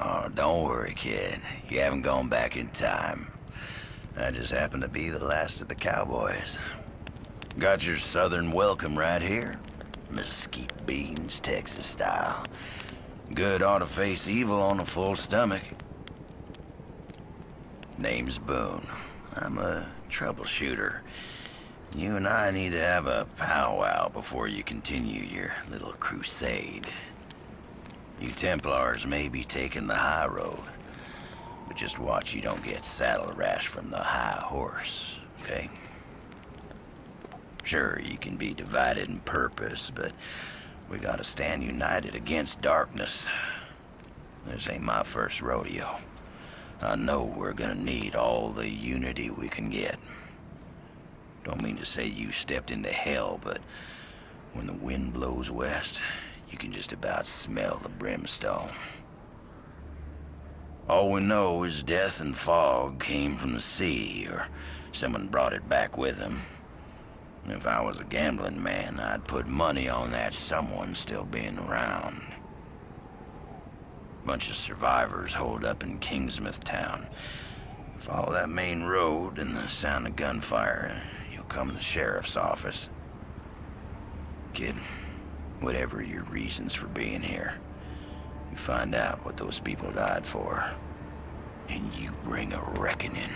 Oh, don't worry, kid. You haven't gone back in time. I just happen to be the last of the cowboys. Got your southern welcome right here. Mesquite beans, Texas style. Good ought to face evil on a full stomach. Name's Boone. I'm a troubleshooter. You and I need to have a powwow before you continue your little crusade. You Templars may be taking the high road, but just watch you don't get saddle rash from the high horse, okay? Sure, you can be divided in purpose, but we gotta stand united against darkness. This ain't my first rodeo. I know we're gonna need all the unity we can get. Don't mean to say you stepped into hell, but when the wind blows west, you can just about smell the brimstone. All we know is death and fog came from the sea, or someone brought it back with him. If I was a gambling man, I'd put money on that someone still being around. Bunch of survivors holed up in Kingsmouth town. Follow that main road and the sound of gunfire, you'll come to the sheriff's office. Kid, whatever your reasons for being here, you find out what those people died for, and you bring a reckoning.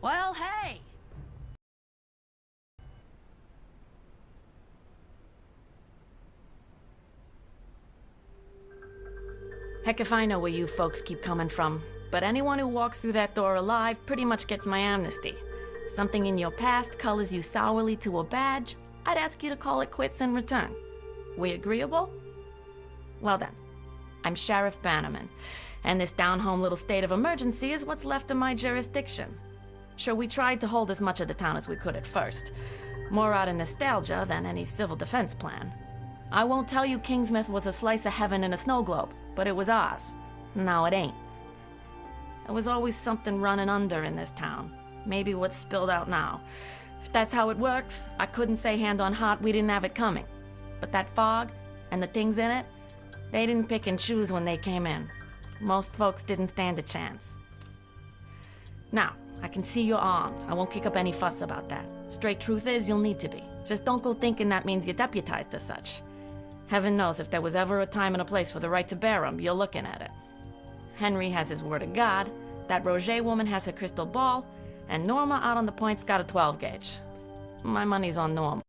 Well, hey! Heck if I know where you folks keep coming from, but anyone who walks through that door alive pretty much gets my amnesty. Something in your past colors you sourly to a badge, I'd ask you to call it quits in return. We agreeable? Well then, I'm Sheriff Bannerman, and this down-home little state of emergency is what's left of my jurisdiction. Sure, we tried to hold as much of the town as we could at first. More out of nostalgia than any civil defense plan. I won't tell you Kingsmouth was a slice of heaven in a snow globe, but it was ours. Now it ain't. There was always something running under in this town. Maybe what's spilled out now. If that's how it works, I couldn't say hand on heart we didn't have it coming. But that fog, and the things in it, they didn't pick and choose when they came in. Most folks didn't stand a chance. Now, I can see you're armed. I won't kick up any fuss about that. Straight truth is, you'll need to be. Just don't go thinking that means you're deputized as such. Heaven knows if there was ever a time and a place for the right to bear 'em, you're looking at it. Henry has his word of God, that Roger woman has her crystal ball, and Norma out on the point's got a 12 gauge. My money's on Norma.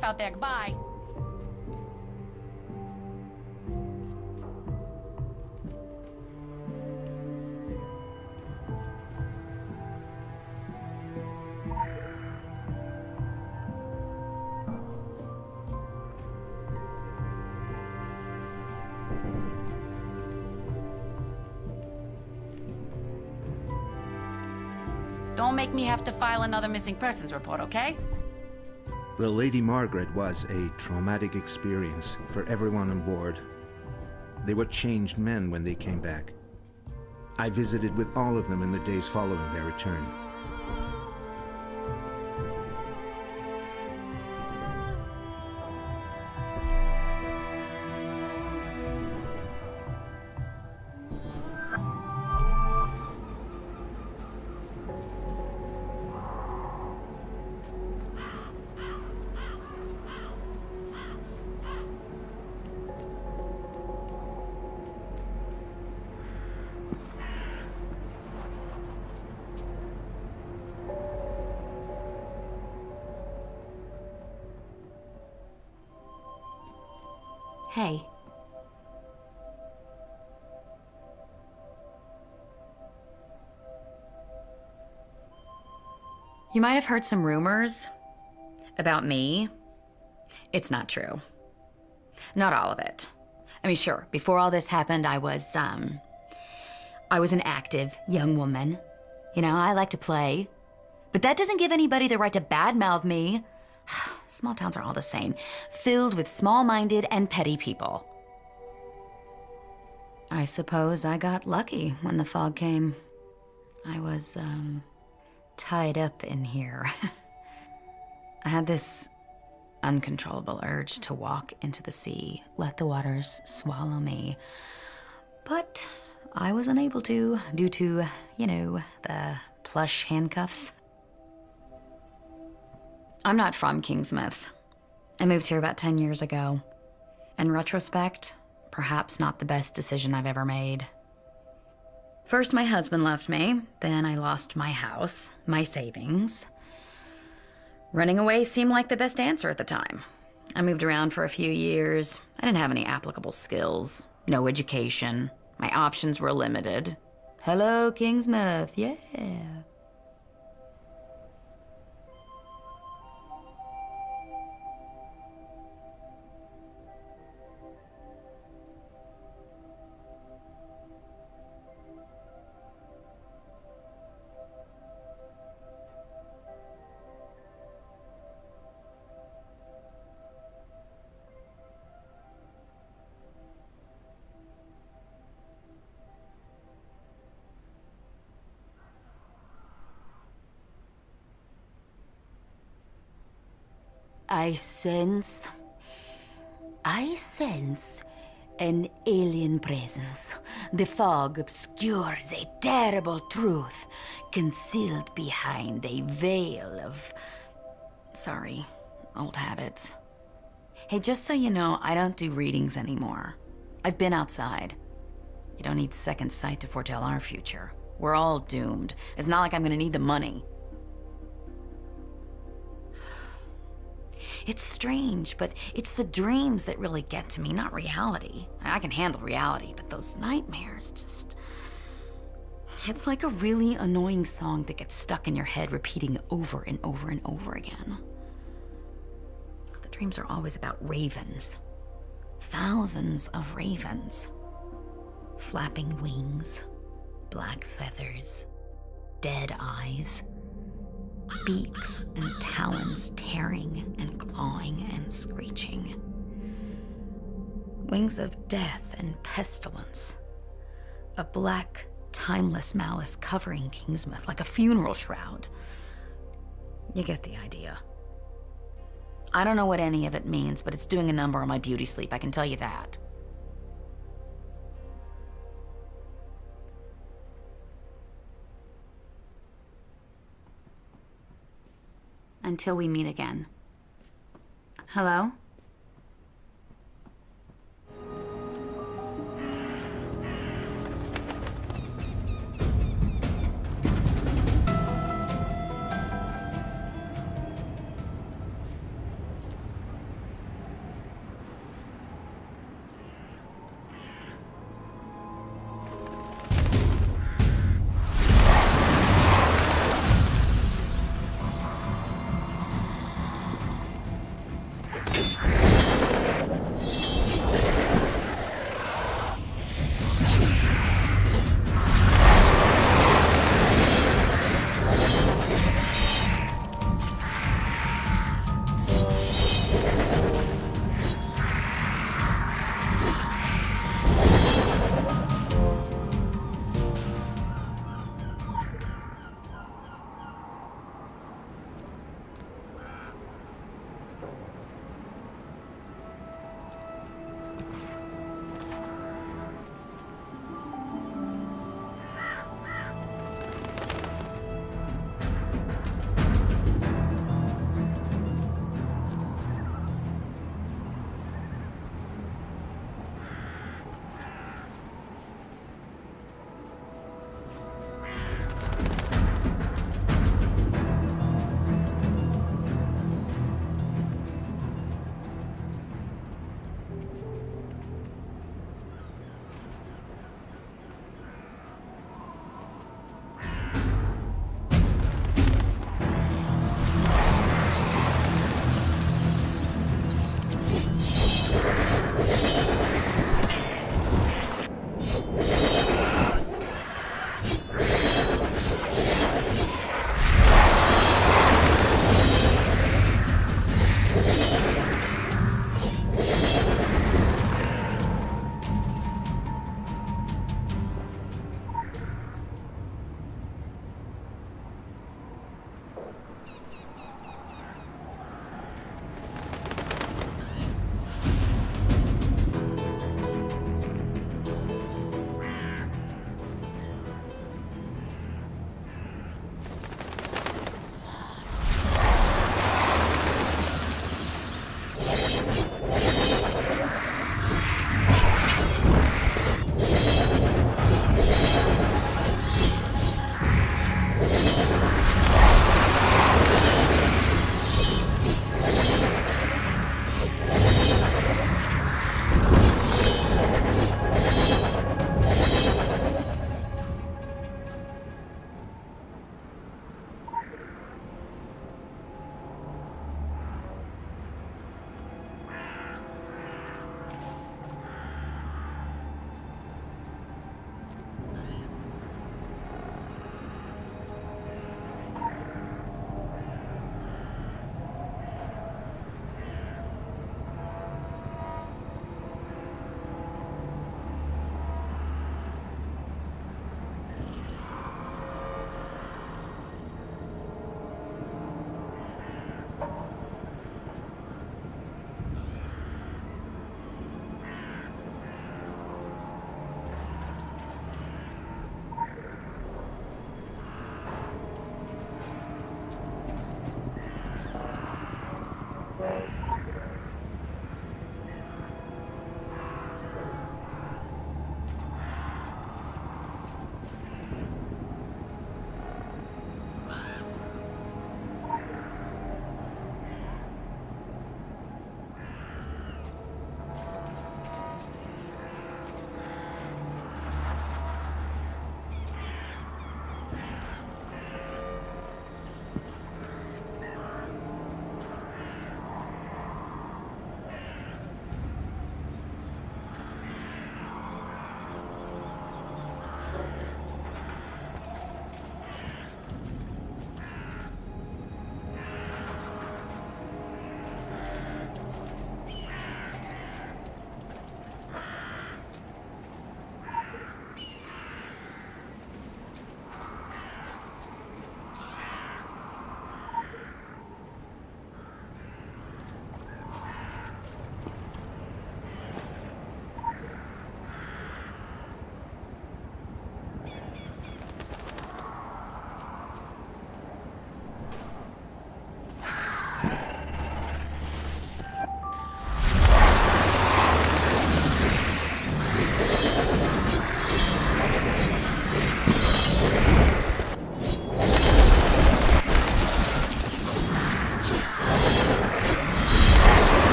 life out there. Goodbye. Don't make me have to file another missing persons report, okay? The Lady Margaret was a traumatic experience for everyone on board. They were changed men when they came back. I visited with all of them in the days following their return. Hey. You might have heard some rumors about me. It's not true. Not all of it. I mean, sure, before all this happened, I was an active young woman. You know, I like to play. But that doesn't give anybody the right to badmouth me. Small towns are all the same, filled with small-minded and petty people. I suppose I got lucky when the fog came. I was, tied up in here. I had this uncontrollable urge to walk into the sea, let the waters swallow me. But I was unable to, due to, you know, the plush handcuffs. I'm not from Kingsmouth. I moved here about 10 years ago. In retrospect, perhaps not the best decision I've ever made. First, my husband left me. Then I lost my house, my savings. Running away seemed like the best answer at the time. I moved around for a few years. I didn't have any applicable skills, no education. My options were limited. Hello, Kingsmouth, yeah. I sense an alien presence. The fog obscures a terrible truth concealed behind a veil of... Sorry, old habits. Hey, just so you know, I don't do readings anymore. I've been outside. You don't need second sight to foretell our future. We're all doomed. It's not like I'm gonna need the money. It's strange, but it's the dreams that really get to me, not reality. I can handle reality, but those nightmares just... It's like a really annoying song that gets stuck in your head, repeating over and over and over again. The dreams are always about ravens. Thousands of ravens. Flapping wings, black feathers, dead eyes. Beaks and talons tearing and clawing and screeching. Wings of death and pestilence. A black, timeless malice covering Kingsmouth like a funeral shroud. You get the idea. I don't know what any of it means, but it's doing a number on my beauty sleep, I can tell you that. Until we meet again. Hello?